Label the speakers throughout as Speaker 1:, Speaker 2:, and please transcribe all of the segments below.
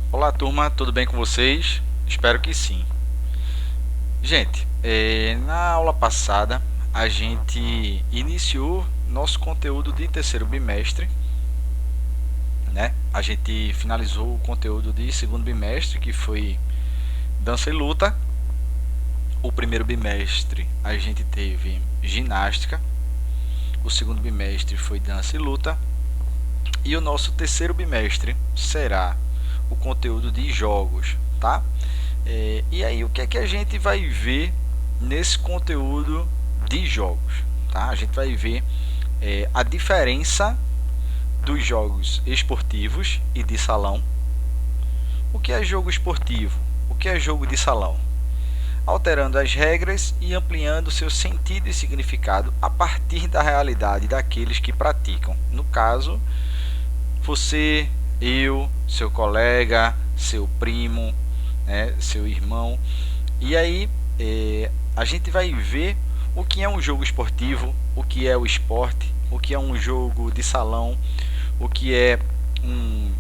Speaker 1: Olá turma, tudo bem com vocês? Espero que sim. Gente, na aula passada a gente iniciou nosso conteúdo de terceiro bimestre, né? A gente finalizou o conteúdo de segundo bimestre, que foi dança e luta. O primeiro bimestre a gente teve ginástica, o segundo bimestre foi dança e luta, e o nosso terceiro bimestre será o conteúdo de jogos, tá? E aí o que é que a gente vai ver nesse conteúdo de jogos, tá? A gente vai ver a diferença dos jogos esportivos e de salão. O que é jogo esportivo? O que é jogo de salão? Alterando as regras e ampliando seu sentido e significado a partir da realidade daqueles que praticam. No caso, você, eu, seu colega, seu primo, né, seu irmão. E aí a gente vai ver o que é um jogo esportivo, o que é o esporte, o que é um jogo de salão, o que é um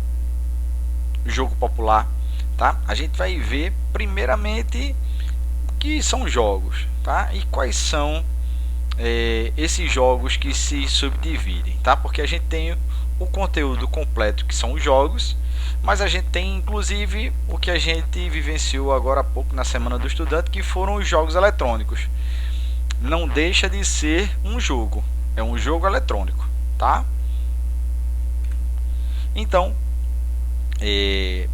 Speaker 1: jogo popular, tá? A gente vai ver primeiramente o que são jogos, tá? E quais são esses jogos que se subdividem, tá? Porque a gente tem o conteúdo completo, que são os jogos, mas a gente tem inclusive o que a gente vivenciou agora há pouco na Semana do Estudante, que foram os jogos eletrônicos. Não deixa de ser um jogo, é um jogo eletrônico, tá? Então,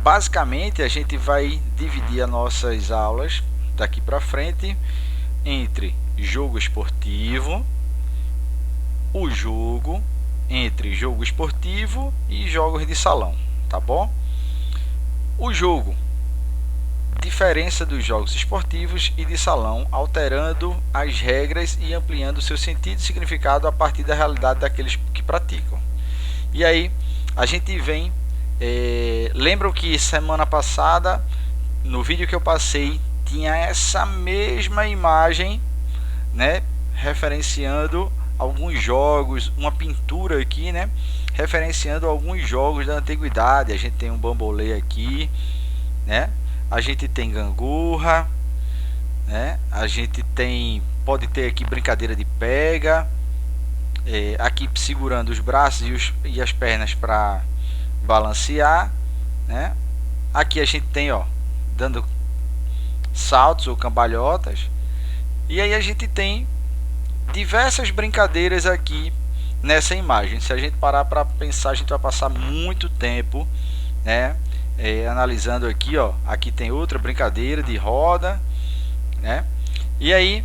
Speaker 1: basicamente a gente vai dividir as nossas aulas daqui para frente entre jogo esportivo, o jogo, entre jogo esportivo e jogos de salão, tá bom? O jogo, diferença dos jogos esportivos e de salão, alterando as regras e ampliando seu sentido e significado a partir da realidade daqueles que praticam. E aí a gente vem, lembram que semana passada no vídeo que eu passei tinha essa mesma imagem, né, referenciando alguns jogos, uma pintura aqui, né, referenciando alguns jogos da antiguidade. A gente tem um bambolê aqui, né? A gente tem gangorra, né? A gente pode ter aqui brincadeira de pega, aqui segurando os braços e as pernas para balancear, né? Aqui a gente tem, ó, dando saltos ou cambalhotas. E aí a gente tem diversas brincadeiras aqui nessa imagem. Se a gente parar para pensar, a gente vai passar muito tempo, né, analisando aqui, ó. Aqui tem outra brincadeira de roda, né? E aí,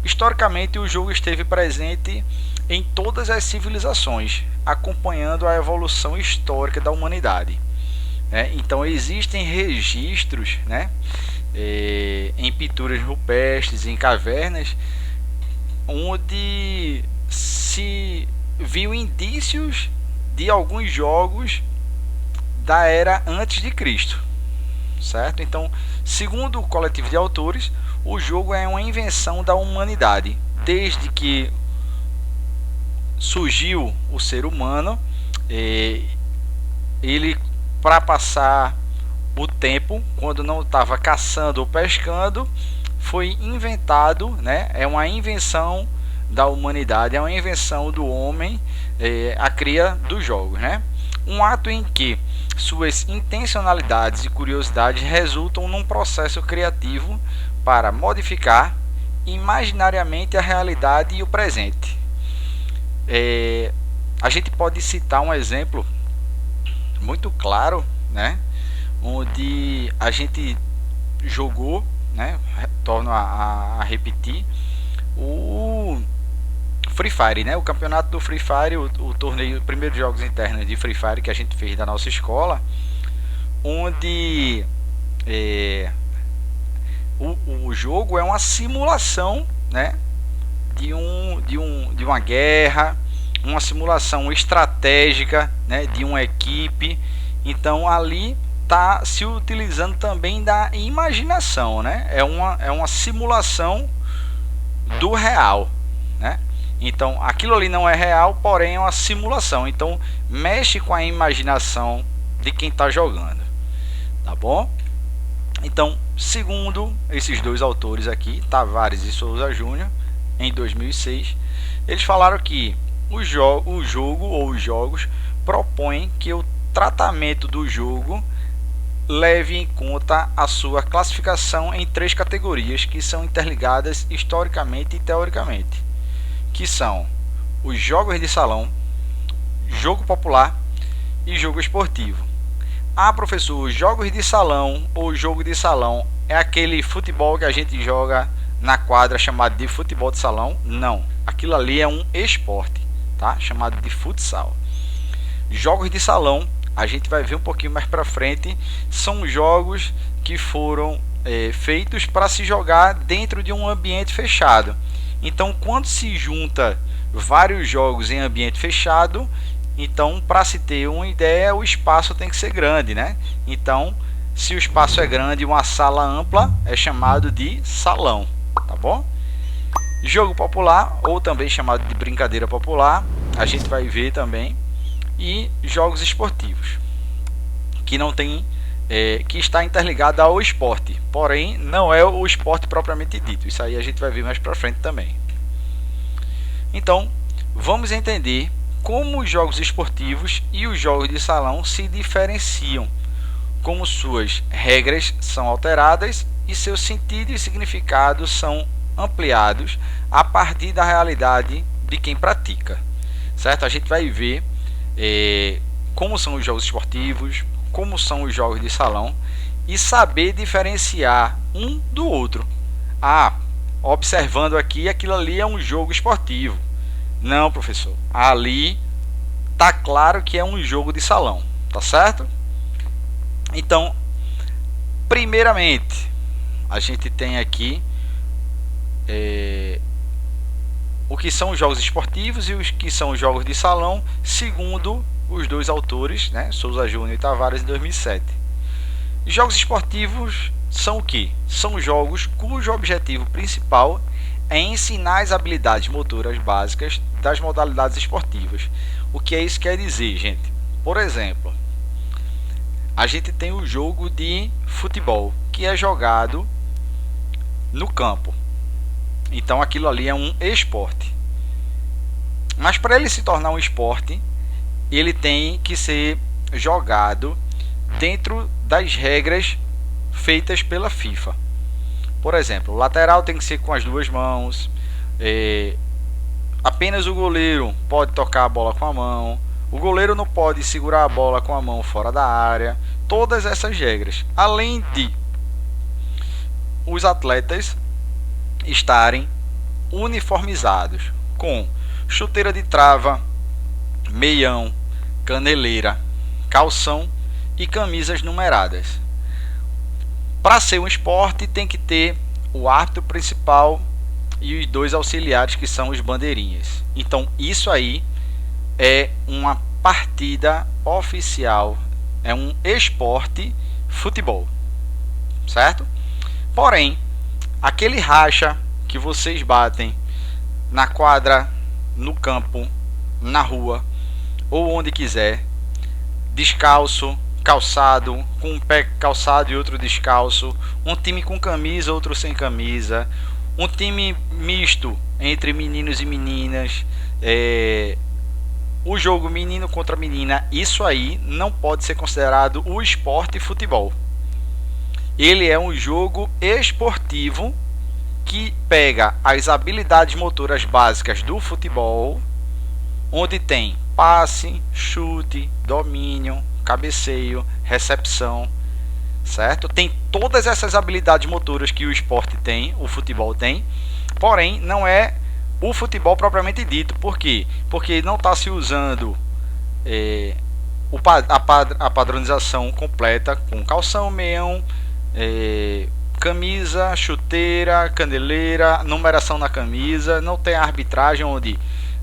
Speaker 1: historicamente, o jogo esteve presente em todas as civilizações, acompanhando a evolução histórica da humanidade. Então existem registros, né, em pinturas rupestres, em cavernas, onde se viu indícios de alguns jogos da era antes de Cristo, certo? Então, segundo o coletivo de autores, o jogo é uma invenção da humanidade. Desde que surgiu o ser humano, ele, para passar o tempo, quando não estava caçando ou pescando, foi inventado, né? É uma invenção da humanidade, é uma invenção do homem, a cria dos jogos, né? Um ato em que suas intencionalidades e curiosidades resultam num processo criativo para modificar imaginariamente a realidade e o presente. A gente pode citar um exemplo muito claro, né, onde a gente jogou, né, torno a repetir, o Free Fire, né, o campeonato do Free Fire, o torneio, os primeiros jogos internos de Free Fire que a gente fez da nossa escola, onde o jogo é uma simulação, né, de uma guerra, uma simulação estratégica, né, de uma equipe. Então ali está se utilizando também da imaginação, né? É uma simulação do real, né? Então aquilo ali não é real, porém é uma simulação. Então mexe com a imaginação de quem está jogando. tá bom? Então, segundo esses dois autores aqui, Tavares e Souza Júnior, em 2006, eles falaram que o jogo ou os jogos propõem que o tratamento do jogo leve em conta a sua classificação em três categorias que são interligadas historicamente e teoricamente, que são os jogos de salão, jogo popular e jogo esportivo. Ah, professor, os jogos de salão ou jogo de salão é aquele futebol que a gente joga na quadra chamado de futebol de salão? Não, aquilo ali é um esporte, tá? Chamado de futsal. Jogos de salão, a gente vai ver um pouquinho mais para frente, são jogos que foram feitos para se jogar dentro de um ambiente fechado. Então, quando se junta vários jogos em ambiente fechado, então, para se ter uma ideia, o espaço tem que ser grande, né? Então, se o espaço é grande, uma sala ampla é chamado de salão, tá bom? Jogo popular, ou também chamado de brincadeira popular, a gente vai ver também. E jogos esportivos, que não tem, que está interligado ao esporte, porém não é o esporte propriamente dito. Isso aí a gente vai ver mais para frente também. Então, vamos entender como os jogos esportivos e os jogos de salão se diferenciam, como suas regras são alteradas e seus sentidos e significados são ampliados a partir da realidade de quem pratica, certo? A gente vai ver como são os jogos esportivos, como são os jogos de salão e saber diferenciar um do outro. Ah, observando aqui, aquilo ali é um jogo esportivo. Não, professor, ali tá claro que é um jogo de salão, tá certo? Então, primeiramente, a gente tem aqui o que são os jogos esportivos e os que são os jogos de salão, segundo os dois autores, né, Souza Júnior e Tavares, em 2007. Jogos esportivos são o que? São jogos cujo objetivo principal é ensinar as habilidades motoras básicas das modalidades esportivas. O que é isso quer dizer, gente? Por exemplo, a gente tem o jogo de futebol, que é jogado no campo. Então aquilo ali é um esporte. Mas para ele se tornar um esporte, ele tem que ser jogado dentro das regras feitas pela FIFA. Por exemplo, o lateral tem que ser com as duas mãos, apenas o goleiro pode tocar a bola com a mão, o goleiro não pode segurar a bola com a mão fora da área, todas essas regras. Além de os atletas estarem uniformizados com chuteira de trava, meião, caneleira, calção e camisas numeradas. Para ser um esporte tem que ter o árbitro principal e os dois auxiliares, que são os bandeirinhas. Então isso aí é uma partida oficial, é um esporte futebol, certo? Porém, aquele racha que vocês batem na quadra, no campo, na rua ou onde quiser, descalço, calçado, com um pé calçado e outro descalço, um time com camisa, outro sem camisa, um time misto entre meninos e meninas, o jogo menino contra menina, isso aí não pode ser considerado o esporte futebol. Ele é um jogo esportivo que pega as habilidades motoras básicas do futebol, onde tem passe, chute, domínio, cabeceio, recepção, certo? Tem todas essas habilidades motoras que o esporte tem, o futebol tem, porém não é o futebol propriamente dito. Por quê? Porque não está se usando a padronização completa com calção, meião, camisa, chuteira, caneleira, numeração na camisa. Não tem a arbitragem onde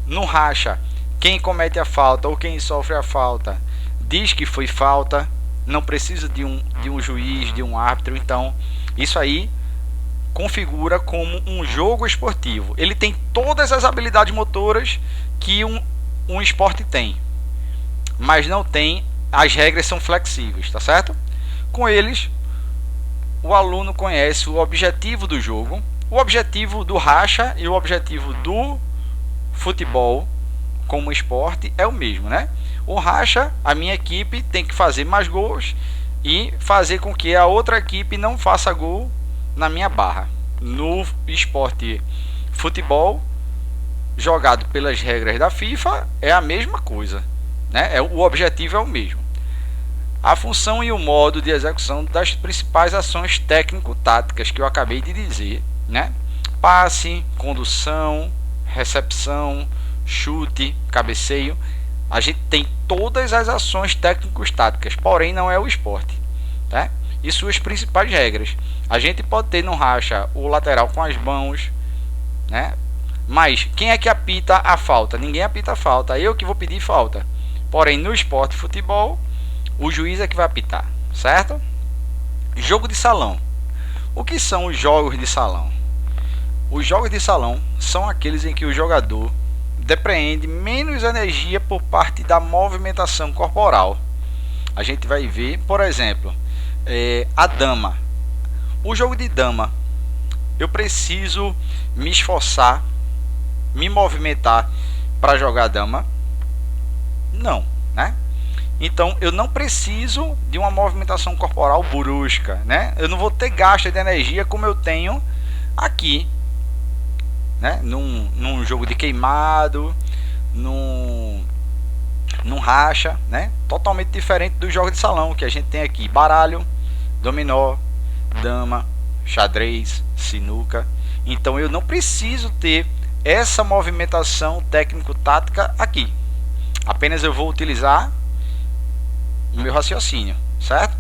Speaker 1: no racha quem comete a falta ou quem sofre a falta diz que foi falta, não precisa de um juiz, de um árbitro. Então isso aí configura como um jogo esportivo. Ele tem todas as habilidades motoras que um esporte tem, mas não tem, as regras são flexíveis, tá certo? Com eles, o aluno conhece o objetivo do jogo, o objetivo do racha e o objetivo do futebol como esporte é o mesmo, né? O racha, a minha equipe tem que fazer mais gols e fazer com que a outra equipe não faça gol na minha barra. No esporte futebol, jogado pelas regras da FIFA, é a mesma coisa, né? O objetivo é o mesmo. A função e o modo de execução das principais ações técnico-táticas que eu acabei de dizer, né? Passe, condução, recepção, chute, cabeceio. A gente tem todas as ações técnico-táticas, porém não é o esporte, tá? E suas principais regras. A gente pode ter no racha o lateral com as mãos, né? Mas quem é que apita a falta? Ninguém apita a falta, eu que vou pedir falta. Porém, no esporte futebol, o juiz é que vai apitar, certo? Jogo de salão. O que são os jogos de salão? Os jogos de salão são aqueles em que o jogador depreende menos energia por parte da movimentação corporal. A gente vai ver, por exemplo, a dama. O jogo de dama, eu preciso me esforçar, me movimentar para jogar dama? Não, né? Então eu não preciso de uma movimentação corporal brusca, né? Eu não vou ter gasto de energia como eu tenho aqui, né? Num jogo de queimado, num racha, né? Totalmente diferente do jogo de salão que a gente tem aqui: baralho, dominó, dama, xadrez, sinuca. Então eu não preciso ter essa movimentação técnico-tática aqui. Apenas eu vou utilizar o meu raciocínio, certo?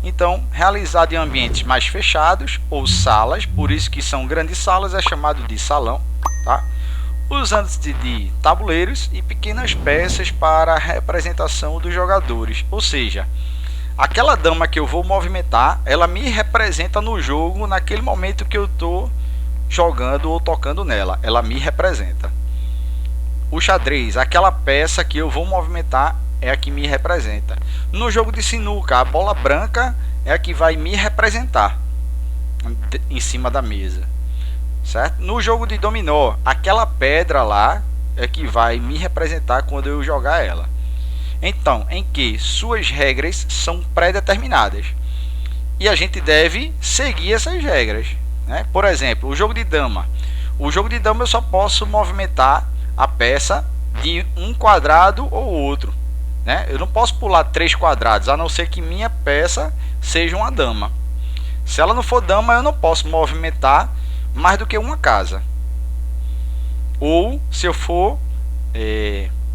Speaker 1: Então, realizado em ambientes mais fechados ou salas, por isso que são grandes salas, é chamado de salão, tá? Usando-se de tabuleiros e pequenas peças para a representação dos jogadores, ou seja, aquela dama que eu vou movimentar, ela me representa no jogo naquele momento que eu estou jogando ou tocando nela, ela me representa. O xadrez, aquela peça que eu vou movimentar, é a que me representa. No jogo de sinuca, a bola branca é a que vai me representar em cima da mesa, certo? No jogo de dominó, aquela pedra lá é que vai me representar quando eu jogar ela. Então, em que suas regras são pré-determinadas e a gente deve seguir essas regras, né? Por exemplo, o jogo de dama. O jogo de dama eu só posso movimentar a peça de um quadrado ou outro, né? Eu não posso pular 3 quadrados, a não ser que minha peça seja uma dama. Se ela não for dama, eu não posso movimentar mais do que uma casa. Ou se eu for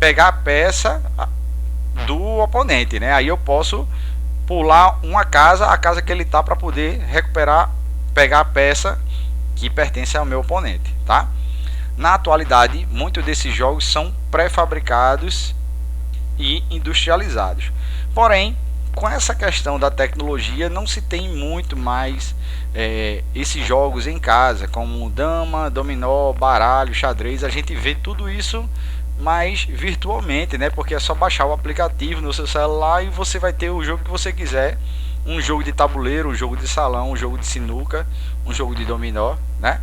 Speaker 1: pegar a peça do oponente, né? Aí eu posso pular uma casa, a casa que ele está, para poder recuperar, pegar a peça que pertence ao meu oponente, tá? Na atualidade, muitos desses jogos são pré-fabricados e industrializados. Porém, com essa questão da tecnologia, não se tem muito mais esses jogos em casa, como dama, dominó, baralho, xadrez. A gente vê tudo isso mais virtualmente, né? Porque é só baixar o aplicativo no seu celular e você vai ter o jogo que você quiser. Um jogo de tabuleiro, um jogo de salão, um jogo de sinuca, um jogo de dominó, né?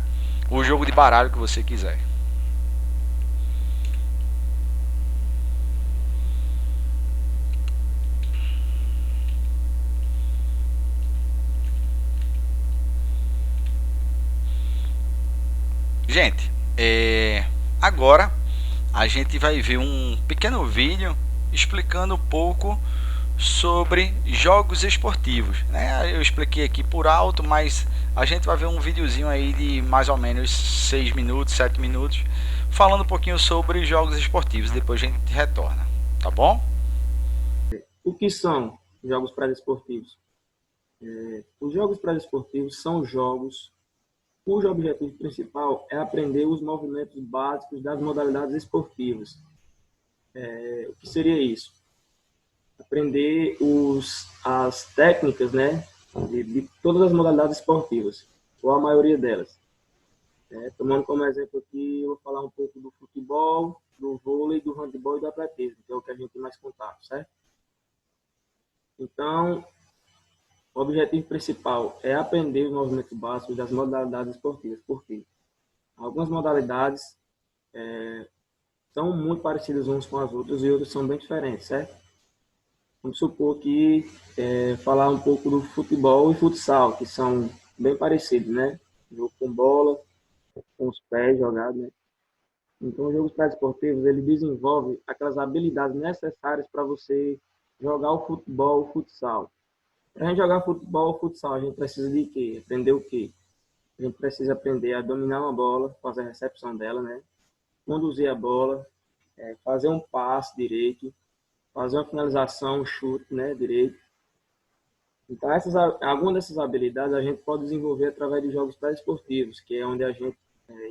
Speaker 1: O jogo de baralho que você quiser. Gente, agora a gente vai ver um pequeno vídeo explicando um pouco sobre jogos esportivos, né? Eu expliquei aqui por alto, mas a gente vai ver um videozinho aí de mais ou menos 6 minutos, 7 minutos, falando um pouquinho sobre jogos esportivos. Depois a gente retorna, tá bom?
Speaker 2: O que são jogos pré-desportivos? Os jogos pré-desportivos são jogos cujo objetivo principal é aprender os movimentos básicos das modalidades esportivas. O que seria isso? Aprender as técnicas, né, de todas as modalidades esportivas, ou a maioria delas. Tomando como exemplo aqui, eu vou falar um pouco do futebol, do vôlei, do handebol e do atletismo, que é o que a gente tem mais contato, certo? Então, O objetivo principal é aprender os movimentos básicos das modalidades esportivas, porque algumas modalidades são muito parecidas umas com as outras e outras são bem diferentes, certo? Vamos supor que falar um pouco do futebol e futsal, que são bem parecidos, né? Jogo com bola, com os pés jogados, né? Então, os jogos pré-esportivos, ele desenvolve aquelas habilidades necessárias para você jogar o futebol, o futsal. Para a gente jogar futebol ou futsal, a gente precisa de quê? Aprender o quê? A gente precisa aprender a dominar uma bola, fazer a recepção dela, né? Conduzir a bola, fazer um passe direito, fazer uma finalização, um chute, né, direito. Então, algumas dessas habilidades a gente pode desenvolver através de jogos pré-esportivos, que é onde a gente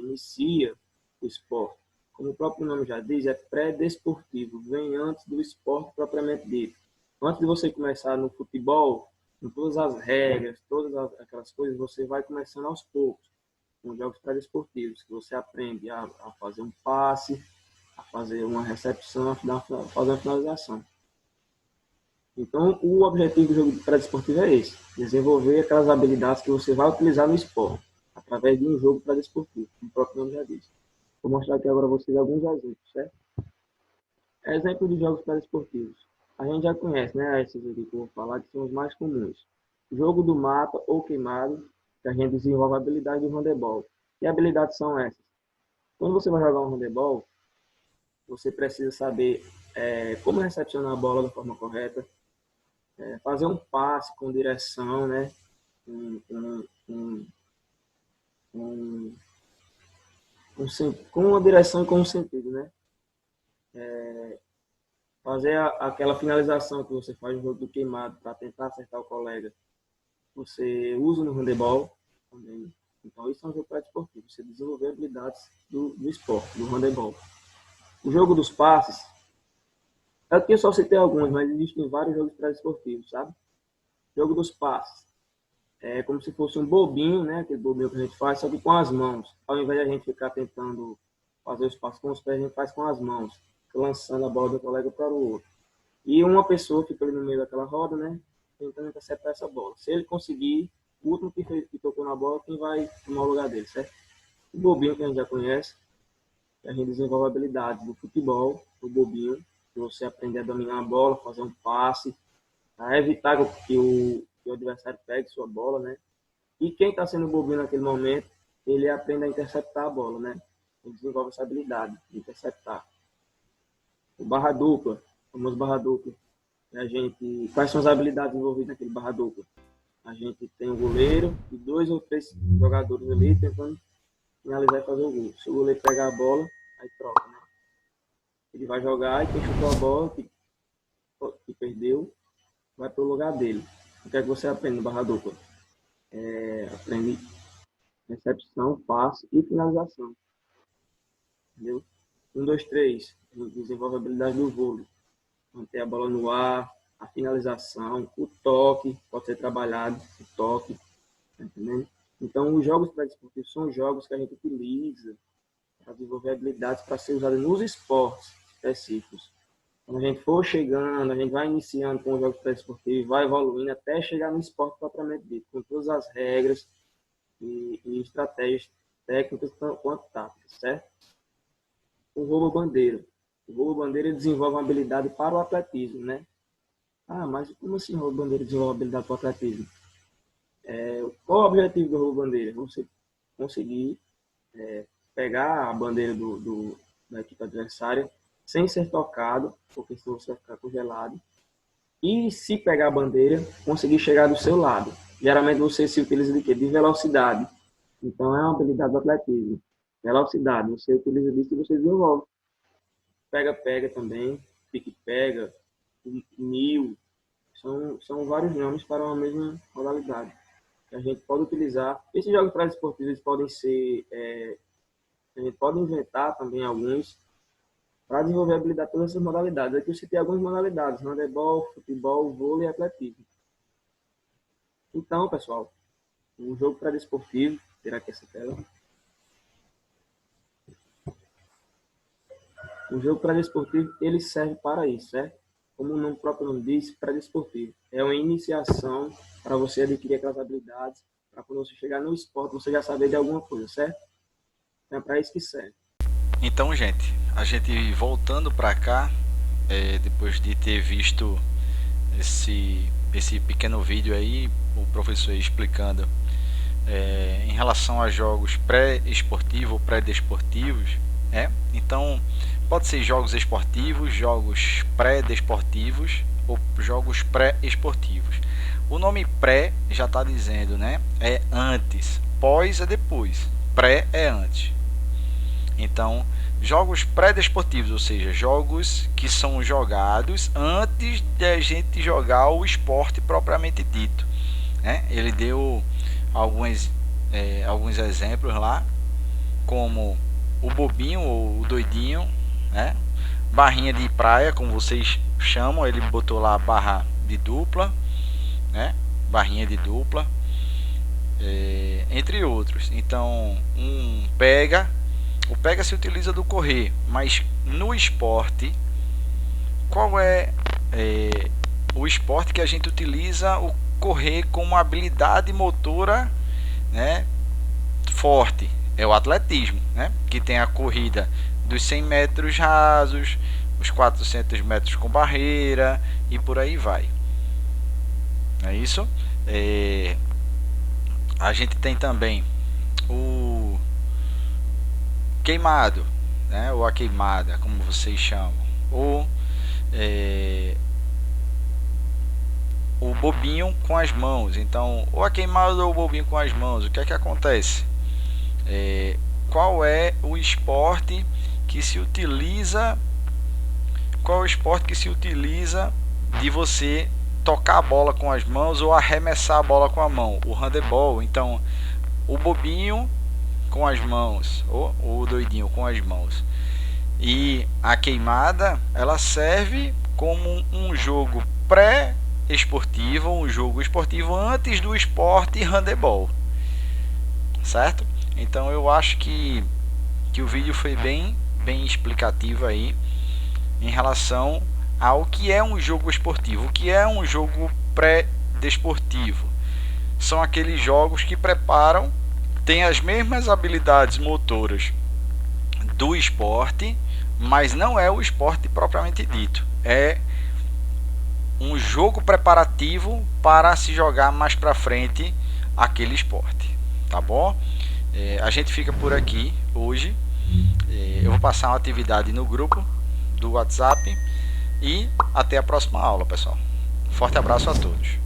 Speaker 2: inicia o esporte. Como o próprio nome já diz, é pré-desportivo, vem antes do esporte propriamente dito. Antes de você começar no futebol, com todas as regras, aquelas coisas, você vai começando aos poucos, com jogos pré-desportivos, que você aprende a fazer um passe, a fazer uma recepção, a fazer uma finalização. Então, o objetivo do jogo pré-desportivo é esse, desenvolver aquelas habilidades que você vai utilizar no esporte, através de um jogo pré-desportivo, como o próprio nome já diz. Vou mostrar aqui agora a vocês alguns exemplos, certo? Exemplo de jogos pré-desportivos. A gente já conhece, né, esses aqui que eu vou falar, que são os mais comuns. Jogo do mata ou queimado, que a gente desenvolve a habilidade do handebol. Que habilidades são essas? Quando você vai jogar um handebol, você precisa saber como recepcionar a bola da forma correta, fazer um passe com direção, né? Com uma direção e com um sentido, né? Fazer aquela finalização que você faz no jogo do queimado para tentar acertar o colega. Você usa no handebol também. Então, isso é um jogo pré-esportivo. Você desenvolver habilidades do esporte, do handebol. O jogo dos passes, aqui eu só citei alguns, mas existem vários jogos pré-esportivos, sabe? Jogo dos passes. É como se fosse um bobinho, né? Aquele bobinho que a gente faz, só que com as mãos. Ao invés de a gente ficar tentando fazer os passos com os pés, a gente faz com as mãos, lançando a bola do colega para o outro. E uma pessoa fica ali no meio daquela roda, né? Tentando interceptar essa bola. Se ele conseguir, o último que tocou na bola, quem vai tomar o lugar dele, certo? O bobinho que a gente já conhece, que a gente desenvolve habilidades do futebol, o bobinho, que você aprender a dominar a bola, fazer um passe, a evitar que o adversário pegue sua bola, né? E quem está sendo bobinho naquele momento, ele aprende a interceptar a bola, né? Ele desenvolve essa habilidade de interceptar. O barra dupla, o famoso barra dupla. Quais são as habilidades envolvidas naquele barra dupla? A gente tem um goleiro e 2 ou 3 jogadores ali tentando finalizar e fazer o gol. Se o goleiro pegar a bola, aí troca, né? Ele vai jogar e quem chutou a bola, que perdeu, vai para o lugar dele. O que é que você aprende no barra dupla? Aprende recepção, passe e finalização. Entendeu? 1, 2, 3. Desenvolve a habilidade do vôlei. Manter a bola no ar, a finalização, o toque, pode ser trabalhado, o toque. Tá entendendo? Então, os jogos pré-desportivos são jogos que a gente utiliza para desenvolver habilidades para ser usadas nos esportes específicos. Quando a gente for chegando, a gente vai iniciando com os jogos pré-esportivos, vai evoluindo até chegar no esporte propriamente dito, com todas as regras e estratégias técnicas quanto táticas, certo? O roubo-bandeira. O roubo-bandeira desenvolve uma habilidade para o atletismo, né? Ah, mas como assim o roubo-bandeira desenvolve uma habilidade para o atletismo? Qual o objetivo do roubo-bandeira? Você conseguir pegar a bandeira da equipe adversária sem ser tocado, porque senão você vai ficar congelado. E se pegar a bandeira, conseguir chegar do seu lado. Geralmente você se utiliza de quê? De velocidade. Então é uma habilidade do atletismo. Velocidade, você utiliza disso e você desenvolve. Pega-pega também, pique-pega, mil. São vários nomes para uma mesma modalidade que a gente pode utilizar. Esses jogos pré-esportivos podem ser, a gente pode inventar também alguns para desenvolver a habilidade de todas essas modalidades. Aqui eu citei algumas modalidades: handebol, futebol, vôlei e atletismo. Então, pessoal, o jogo pré-desportivo, tirar aqui essa tela. O jogo pré-desportivo, ele serve para isso, certo? como o nome próprio nome diz, pré-desportivo. É uma iniciação para você adquirir aquelas habilidades, para quando você chegar no esporte, você já saber de alguma coisa, certo? Então é para isso que serve.
Speaker 1: Então, gente, a gente voltando para cá, depois de ter visto esse pequeno vídeo aí, o professor explicando em relação a jogos pré-esportivos ou pré-desportivos, então pode ser jogos esportivos, jogos pré-desportivos ou jogos pré-esportivos. O nome pré já está dizendo, né? É antes, pós é depois, pré é antes. Então, jogos pré-desportivos, ou seja, jogos que são jogados antes de a gente jogar o esporte propriamente dito, né? Ele deu alguns exemplos lá, como o bobinho ou o doidinho, né? Barrinha de praia, como vocês chamam, ele botou lá barra de dupla, né? Barrinha de dupla, entre outros. Então, o pega se utiliza do correr, mas no esporte, qual é o esporte que a gente utiliza o correr como uma habilidade motora, né, forte? É o atletismo, né, que tem a corrida dos 100 metros rasos, os 400 metros com barreira e por aí vai. É isso. A gente tem também o queimado, né, ou a queimada, como vocês chamam, ou o bobinho com as mãos. Então, ou a queimada ou o bobinho com as mãos. O que é que acontece? Qual é o esporte que se utiliza? Qual é o esporte que se utiliza de você tocar a bola com as mãos ou arremessar a bola com a mão? O handebol. Então, o bobinho com as mãos, ou o doidinho com as mãos. E a queimada, ela serve como um jogo pré-esportivo, um jogo esportivo antes do esporte handebol, certo? Então eu acho que o vídeo foi bem explicativo aí em relação ao que é um jogo esportivo. O que é um jogo pré-desportivo? São aqueles jogos que preparam, têm as mesmas habilidades motoras do esporte, mas não é o esporte propriamente dito. É um jogo preparativo para se jogar mais para frente aquele esporte, tá bom? A gente fica por aqui hoje. Eu vou passar uma atividade no grupo do WhatsApp e até a próxima aula, pessoal. Forte abraço a todos.